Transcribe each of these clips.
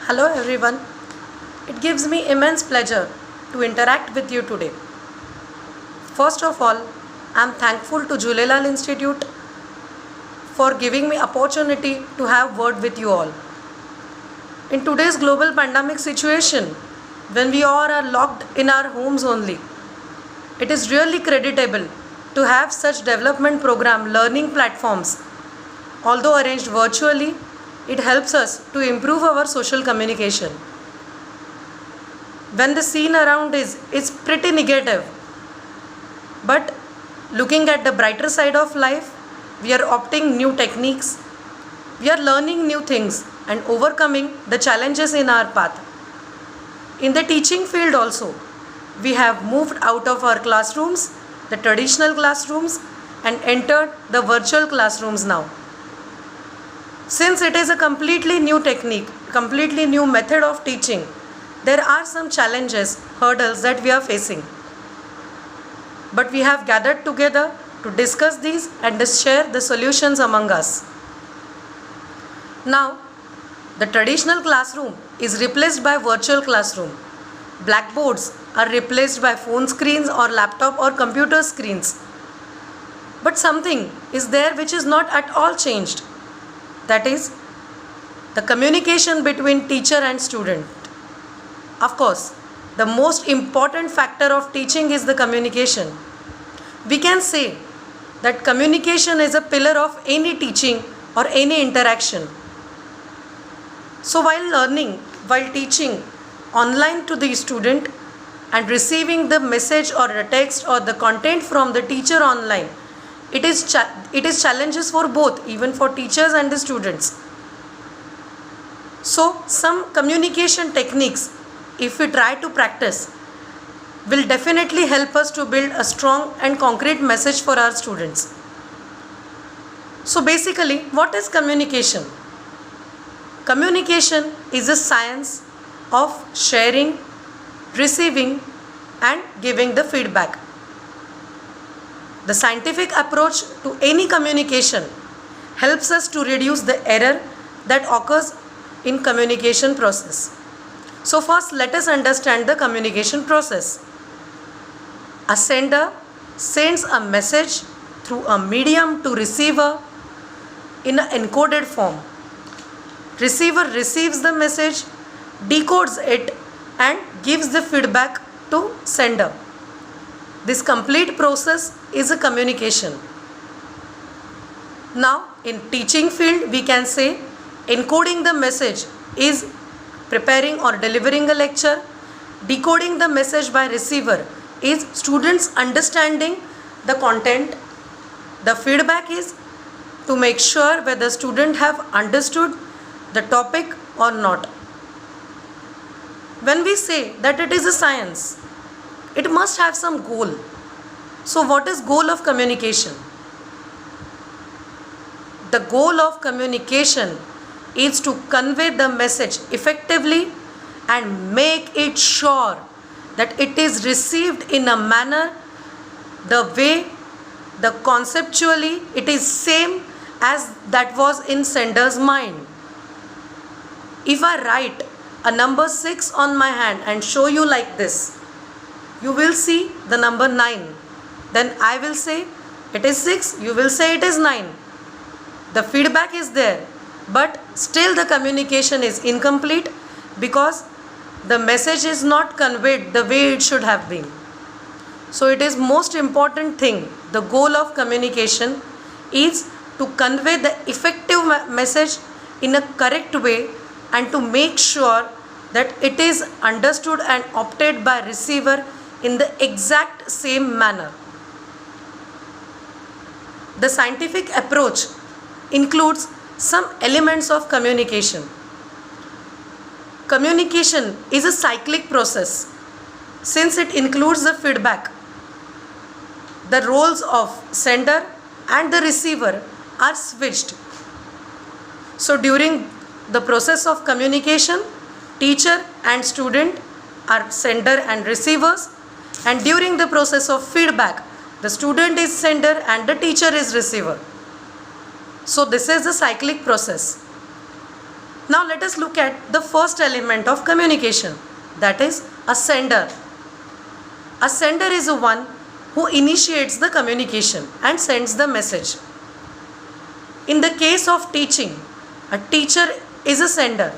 Hello everyone. It gives me immense pleasure to interact with you today. First of all, I am thankful to Julelal Institute for giving me opportunity to have word with you all. In today's global pandemic situation, when we all are locked in our homes only, it is really creditable to have such development program learning platforms. Although arranged virtually, it helps us to improve our social communication. When the scene around is pretty negative, but looking at the brighter side of life, we are opting new techniques, we are learning new things and overcoming the challenges in our path. In the teaching field also, we have moved out of our classrooms, the traditional classrooms, and entered the virtual classrooms now. Since it is a completely new technique, completely new method of teaching, there are some challenges, hurdles that we are facing. But we have gathered together to discuss these and to share the solutions among us. Now, the traditional classroom is replaced by virtual classroom. Blackboards are replaced by phone screens or laptop or computer screens. But something is there which is not at all changed. That is the communication between teacher and student. Of course, the most important factor of teaching is the communication. We can say that communication is a pillar of any teaching or any interaction. So while teaching online to the student and receiving the message or the text or the content from the teacher online, it is challenges for both, even for teachers and the students. So some communication techniques, if we try to practice, will definitely help us to build a strong and concrete message for our students. So basically, what is communication? Communication is a science of sharing, receiving and giving the feedback. The scientific approach to any communication helps us to reduce the error that occurs in communication process. So first let us understand the communication process. A sender sends a message through a medium to receiver in an encoded form. Receiver receives the message, decodes it and gives the feedback to sender. This complete process is a communication. Now in teaching field we can say encoding the message is preparing or delivering a lecture. Decoding the message by receiver is students understanding the content. The feedback is to make sure whether student have understood the topic or not. When we say that it is a science, it must have some goal. So what is goal of communication? The goal of communication is to convey the message effectively and make it sure that it is received in a manner, the way, the conceptually it is same as that was in sender's mind. If I write a number 6 on my hand and show you like this, you will see the number 9. Then I will say it is 6, you will say it is 9. The feedback is there, but still the communication is incomplete because the message is not conveyed the way it should have been. So it is most important thing, the goal of communication is to convey the effective message in a correct way and to make sure that it is understood and opted by receiver in the exact same manner. The scientific approach includes some elements of communication. Communication is a cyclic process. Since it includes the feedback, the roles of sender and the receiver are switched. So during the process of communication, teacher and student are sender and receivers, and during the process of feedback, the student is sender and the teacher is receiver. So this is the cyclic process. Now let us look at the first element of communication, that is a sender. A sender is the one who initiates the communication and sends the message. In the case of teaching, a teacher is a sender.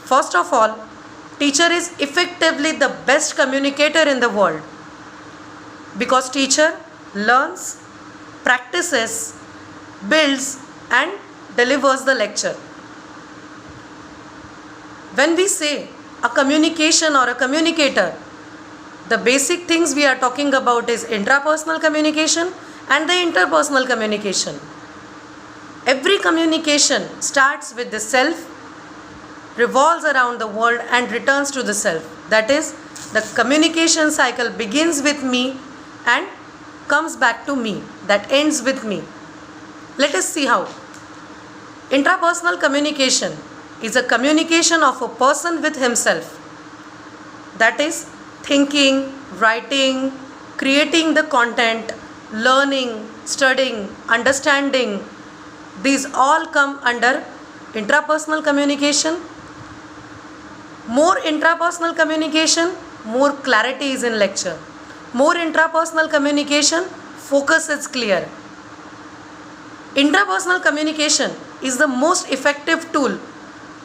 First of all, teacher is effectively the best communicator in the world because teacher learns, practices, builds and delivers the lecture. When we say a communication or a communicator, the basic things we are talking about is intrapersonal communication and the interpersonal communication. Every communication starts with the self, revolves around the world and returns to the self. That is, the communication cycle begins with me and comes back to me, that ends with me. Let us see how. Intrapersonal communication is a communication of a person with himself. That is, thinking, writing, creating the content, learning, studying, understanding. These all come under intrapersonal communication. More intrapersonal communication, more clarity is in lecture. More intrapersonal communication, focus is clear. Intrapersonal communication is the most effective tool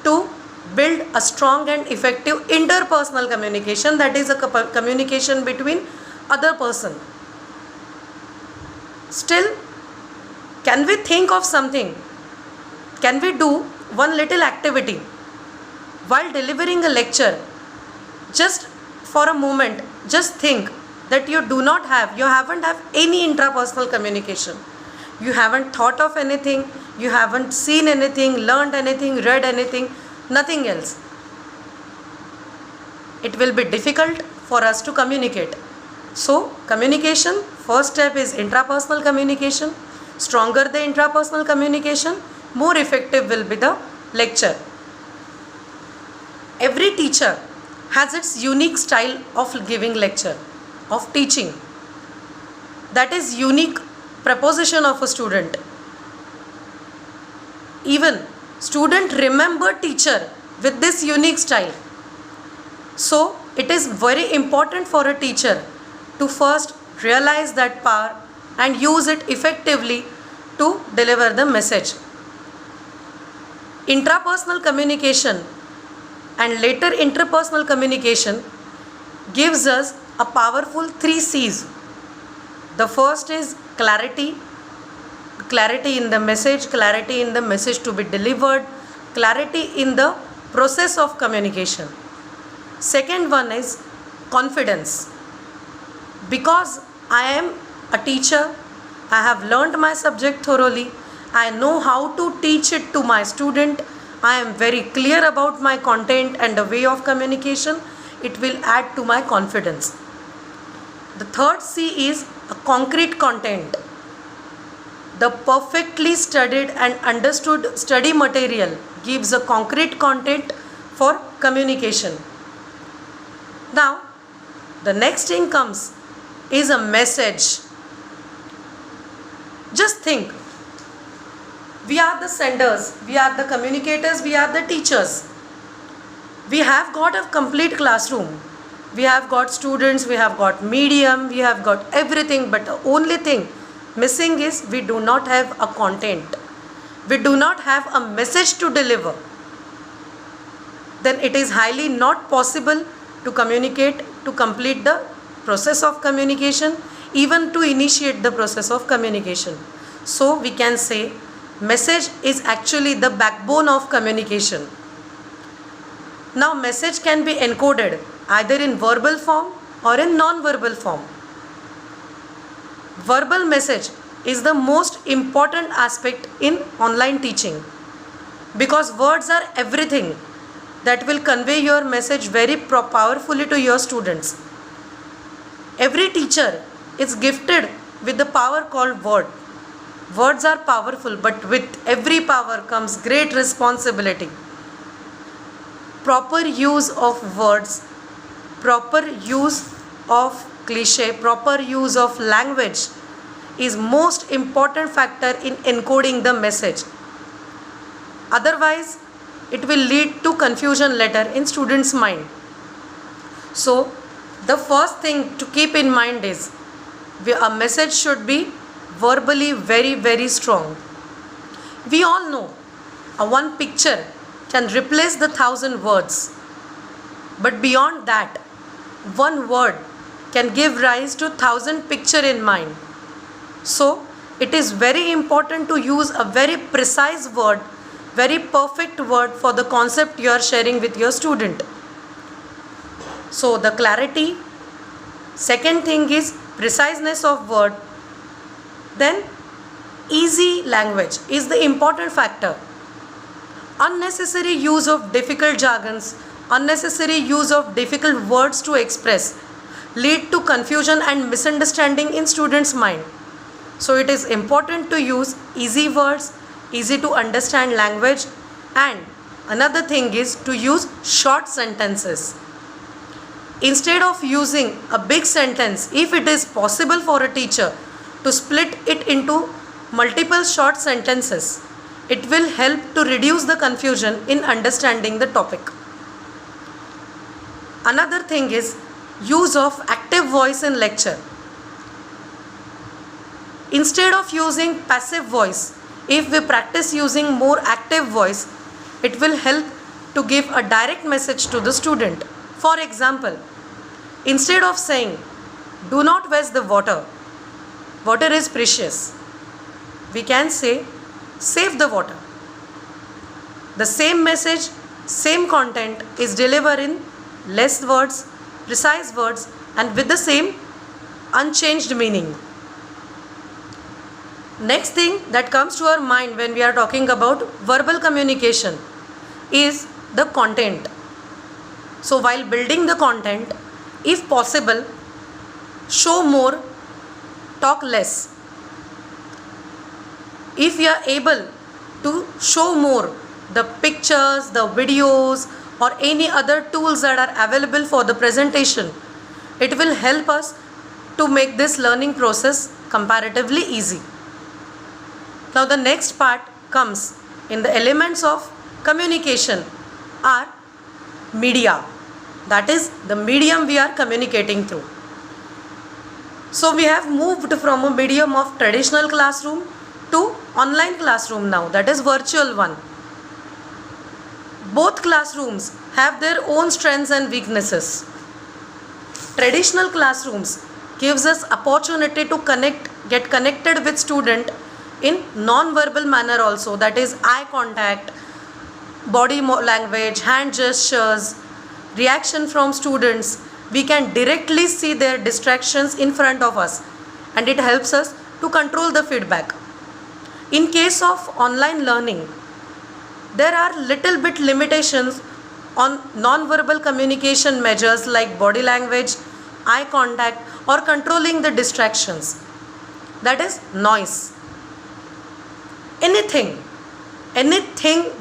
to build a strong and effective interpersonal communication, that is a communication between other person. Still, can we think of something? Can we do one little activity? While delivering a lecture, just for a moment, just think that you haven't have any intrapersonal communication. You haven't thought of anything, you haven't seen anything, learned anything, read anything, nothing else. It will be difficult for us to communicate. So, communication, first step is intrapersonal communication. Stronger the intrapersonal communication, more effective will be the lecture. Every teacher has its unique style of giving lecture, of teaching. That is unique proposition of a student. Even student remember teacher with this unique style. So it is very important for a teacher to first realize that power and use it effectively to deliver the message. Intrapersonal communication and later interpersonal communication gives us a powerful 3 C's. The first is clarity. Clarity in the message to be delivered, clarity in the process of communication. Second one is confidence. Because I am a teacher, I have learned my subject thoroughly, I know how to teach it to my student, I am very clear about my content and the way of communication, it will add to my confidence. The third C is a concrete content. The perfectly studied and understood study material gives a concrete content for communication. Now, the next thing comes is a message. Just think, we are the senders, we are the communicators, we are the teachers. We have got a complete classroom. We have got students, we have got medium, we have got everything, but the only thing missing is we do not have a content. We do not have a message to deliver. Then it is highly not possible to communicate, to complete the process of communication, even to initiate the process of communication. So we can say message is actually the backbone of communication. Now message can be encoded either in verbal form or in non-verbal form. Verbal message is the most important aspect in online teaching because words are everything that will convey your message very powerfully to your students. Every teacher is gifted with the power called word. Words are powerful, but with every power comes great responsibility. Proper use of words, proper use of cliche, proper use of language is most important factor in encoding the message. Otherwise, it will lead to confusion later in students' mind. So the first thing to keep in mind is a message should be verbally very strong. We all know one picture can replace the 1,000 words, but beyond that, one word can give rise to 1,000 picture in mind. So it is very important to use a very precise word, very perfect word for the concept you are sharing with your student. So the clarity, second thing is preciseness of word, then easy language is the important factor. Unnecessary use of difficult jargons, unnecessary use of difficult words to express lead to confusion and misunderstanding in students' mind. So it is important to use easy words, easy to understand language, and another thing is to use short sentences. Instead of using a big sentence, if it is possible for a teacher to split it into multiple short sentences, it will help to reduce the confusion in understanding the topic. Another thing is use of active voice in lecture. Instead of using passive voice, if we practice using more active voice, it will help to give a direct message to the student. For example, instead of saying, "Do not waste the water, water is precious," we can say, "Save the water." The same message, same content is delivered in less words, precise words, and with the same unchanged meaning. Next thing that comes to our mind when we are talking about verbal communication is the content. So while building the content, if possible, show more, talk less. If we are able to show more the pictures, the videos, or any other tools that are available for the presentation, it will help us to make this learning process comparatively easy. Now the next part comes in the elements of communication are media, that is the medium we are communicating through. So we have moved from a medium of traditional classroom to online classroom now, that is virtual one. Both classrooms have their own strengths and weaknesses. Traditional classrooms gives us opportunity to get connected with student in non-verbal manner also, that is eye contact, body language, hand gestures, reaction from students. We can directly see their distractions in front of us, and it helps us to control the feedback. In case of online learning, there are little bit limitations on non-verbal communication measures like body language, eye contact, or controlling the distractions, that is noise. Anything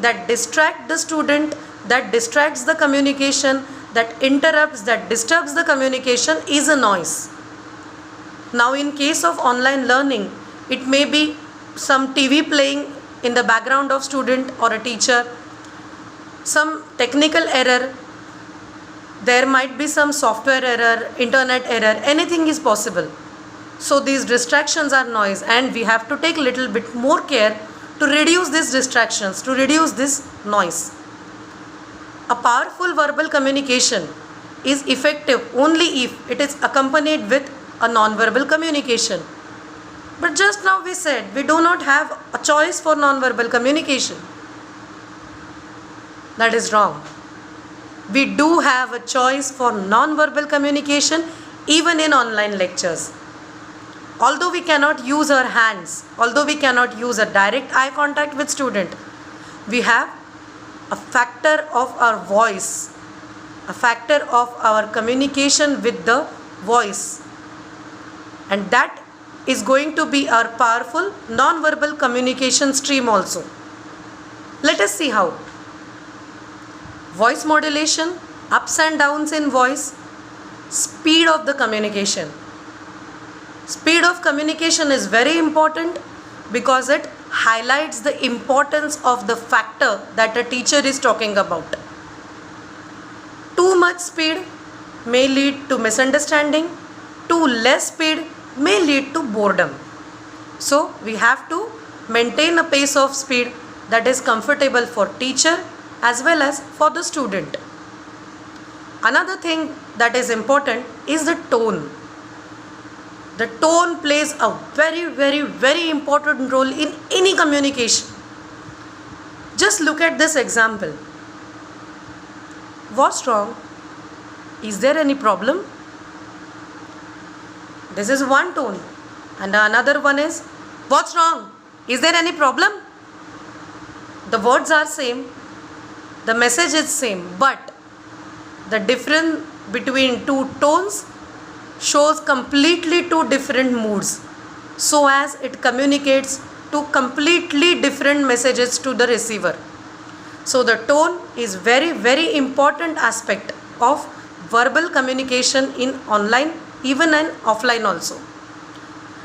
that distracts the student, that distracts the communication, that interrupts, that disturbs the communication is a noise. Now in case of online learning, it may be some TV playing in the background of student or a teacher, some technical error, there might be some software error, internet error, anything is possible. So these distractions are noise, and we have to take little bit more care to reduce these distractions, to reduce this noise. A powerful verbal communication is effective only if it is accompanied with a non-verbal communication. But just now we said we do not have a choice for non-verbal communication. That is wrong. We do have a choice for non-verbal communication even in online lectures. Although we cannot use our hands, although we cannot use a direct eye contact with student, we have a factor of our voice, a factor of our communication with the voice, and that is going to be our powerful non-verbal communication stream also. Let us see how. Voice modulation, ups and downs in voice, speed of the communication. Speed of communication is very important because it highlights the importance of the factor that a teacher is talking about. Too much speed may lead to misunderstanding, too less speed may lead to boredom. So we have to maintain a pace of speed that is comfortable for teacher as well as for the student. Another thing that is important is the tone. The tone plays a very important role in any communication. Just look at this example. What's wrong? Is there any problem? This is one tone. And another one is, what's wrong? Is there any problem? The words are same. The message is same. But the difference between two tones shows completely two different moods, so as it communicates two completely different messages to the receiver. So the tone is very important aspect of verbal communication in online, even in offline also.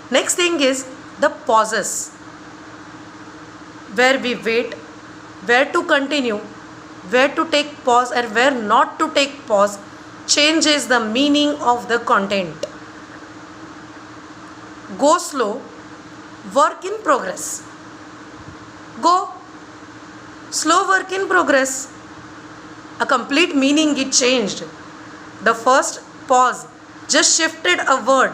Next thing is the pauses, where we wait, where to continue, where to take pause and where not to take pause, changes the meaning of the content. Go slow, work in progress. Go slow, work in progress. A complete meaning is changed. The first pause just shifted a word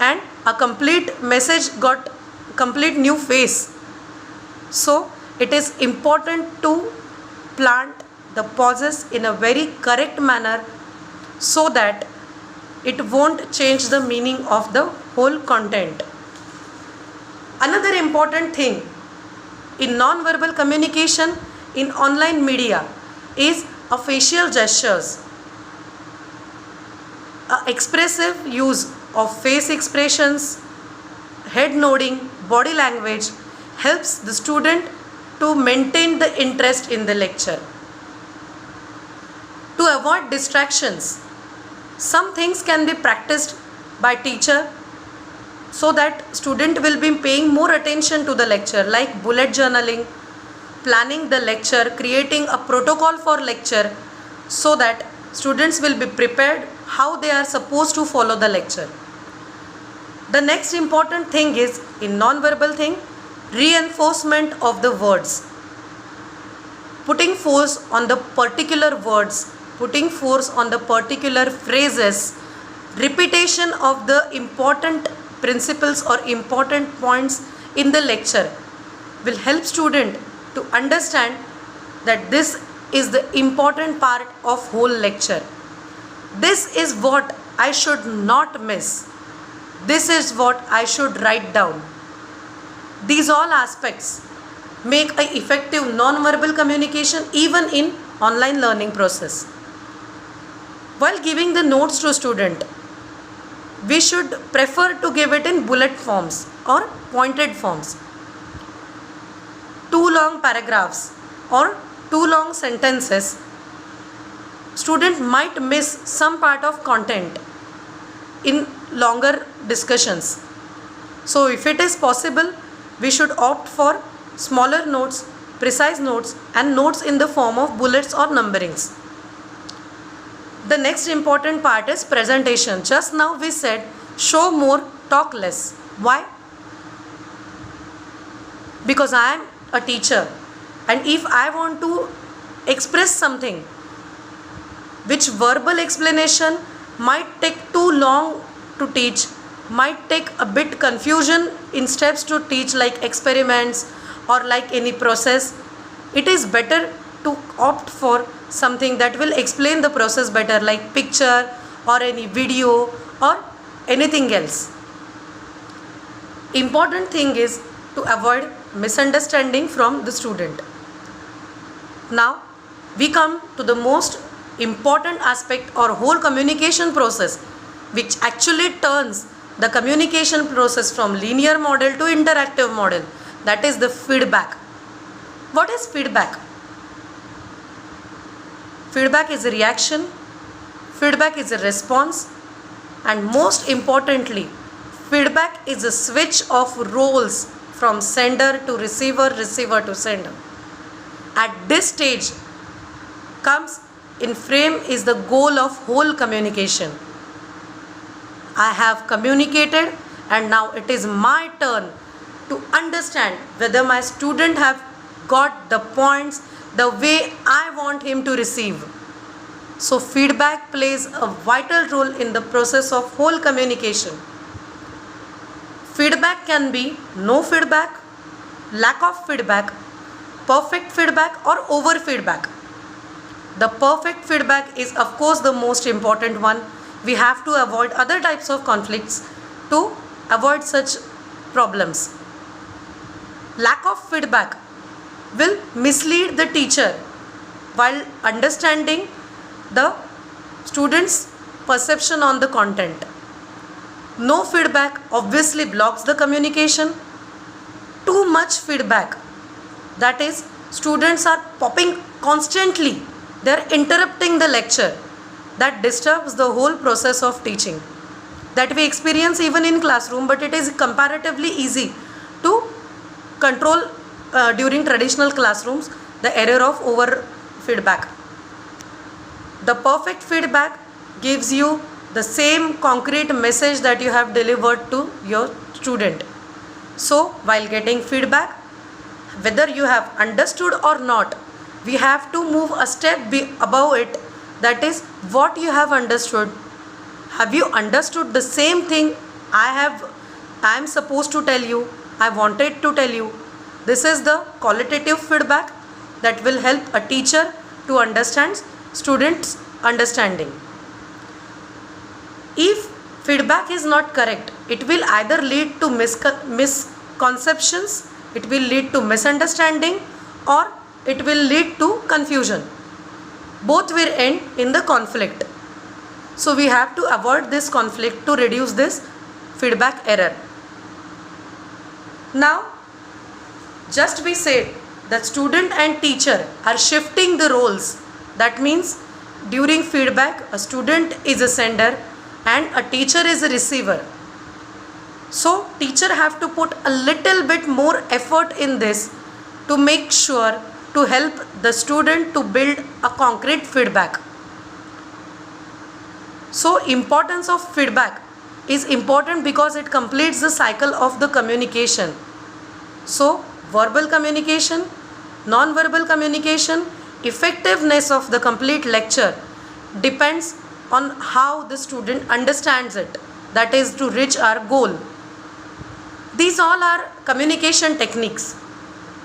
and a complete message got complete new face. So it is important to plant the pauses in a very correct manner so that it won't change the meaning of the whole content. Another important thing in non-verbal communication in online media is a facial gestures. A expressive use of face expressions, head nodding, body language helps the student to maintain the interest in the lecture. To avoid distractions, some things can be practiced by teacher so that student will be paying more attention to the lecture, like bullet journaling, planning the lecture, creating a protocol for lecture so that students will be prepared how they are supposed to follow the lecture. The next important thing is in non-verbal thing, reinforcement of the words. Putting force on the particular words, putting force on the particular phrases, repetition of the important principles or important points in the lecture will help student to understand that this is the important part of whole lecture. This is what I should not miss. This is what I should write down. These all aspects make an effective non-verbal communication even in online learning process. While giving the notes to student, we should prefer to give it in bullet forms or pointed forms. Too long paragraphs or too long sentences, student might miss some part of content in longer discussions. So if it is possible, we should opt for smaller notes, precise notes and notes in the form of bullets or numberings. The next important part is presentation. Just now we said show more, talk less. Why? Because I am a teacher and if I want to express something which verbal explanation might take too long to teach, might take a bit confusion in steps to teach, like experiments or like any process, it is better to opt for something that will explain the process better, like picture or any video or anything else. Important thing is to avoid misunderstanding from the student. Now we come to the most important aspect or whole communication process, which actually turns the communication process from linear model to interactive model, that is the feedback. What is feedback? Feedback is a reaction, feedback is a response, and most importantly, feedback is a switch of roles from sender to receiver, receiver to sender. At this stage comes in frame is the goal of whole communication. I have communicated and now it is my turn to understand whether my student have got the points the way I want him to receive. So feedback plays a vital role in the process of whole communication. Feedback can be no feedback, lack of feedback, perfect feedback or over feedback. The perfect feedback is of course the most important one. We have to avoid other types of conflicts to avoid such problems. Lack of feedback will mislead the teacher while understanding the student's perception on the content. No feedback obviously blocks the communication. Too much feedback, that is, students are popping constantly, they are interrupting the lecture, that disturbs the whole process of teaching. That we experience even in classroom, but it is comparatively easy to control during traditional classrooms the error of over feedback. The perfect feedback gives you the same concrete message that you have delivered to your student. So while getting feedback, whether you have understood or not, we have to move a step above it, that is what you have understood. Have you understood the same thing I am supposed to tell you, I wanted to tell you? This is the qualitative feedback that will help a teacher to understand students' understanding. If feedback is not correct, it will either lead to misconceptions, it will lead to misunderstanding, or it will lead to confusion. Both will end in the conflict. So we have to avoid this conflict to reduce this feedback error. Now, just we said that student and teacher are shifting the roles. That means during feedback, a student is a sender and a teacher is a receiver. So teacher have to put a little bit more effort in this to make sure to help the student to build a concrete feedback. So importance of feedback is important because it completes the cycle of the communication. So verbal communication, non-verbal communication, effectiveness of the complete lecture depends on how the student understands it, that is to reach our goal. These all are communication techniques.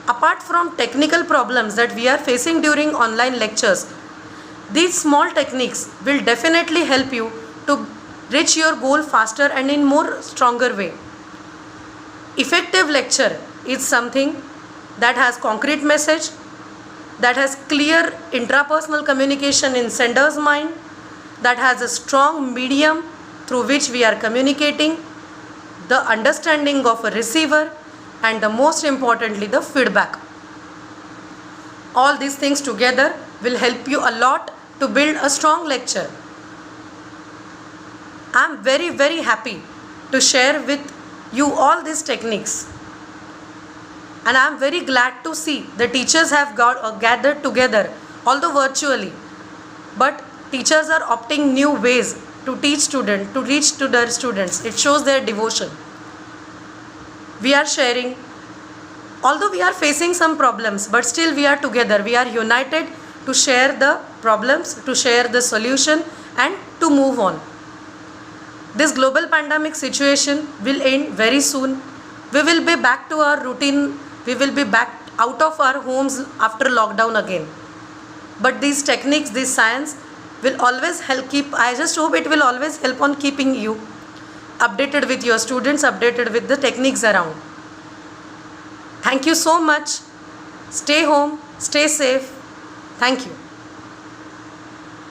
Apart from technical problems that we are facing during online lectures, these small techniques will definitely help you to reach your goal faster and in more stronger way. Effective lecture is something that has concrete message, that has clear intrapersonal communication in sender's mind, that has a strong medium through which we are communicating, the understanding of a receiver, and the most importantly the feedback. All these things together will help you a lot to build a strong lecture. I am very, very happy to share with you all these techniques. And I am very glad to see the teachers have gathered together, although virtually. But teachers are opting new ways to teach students, to reach to their students. It shows their devotion. We are sharing, although we are facing some problems, but still we are together. We are united to share the problems, to share the solution, and to move on. This global pandemic situation will end very soon. We will be back to our routine. We will be back out of our homes after lockdown again. But these techniques, this science will always help I just hope it will always help on keeping you updated with your students, updated with the techniques around. Thank you so much. Stay home, stay safe. Thank you.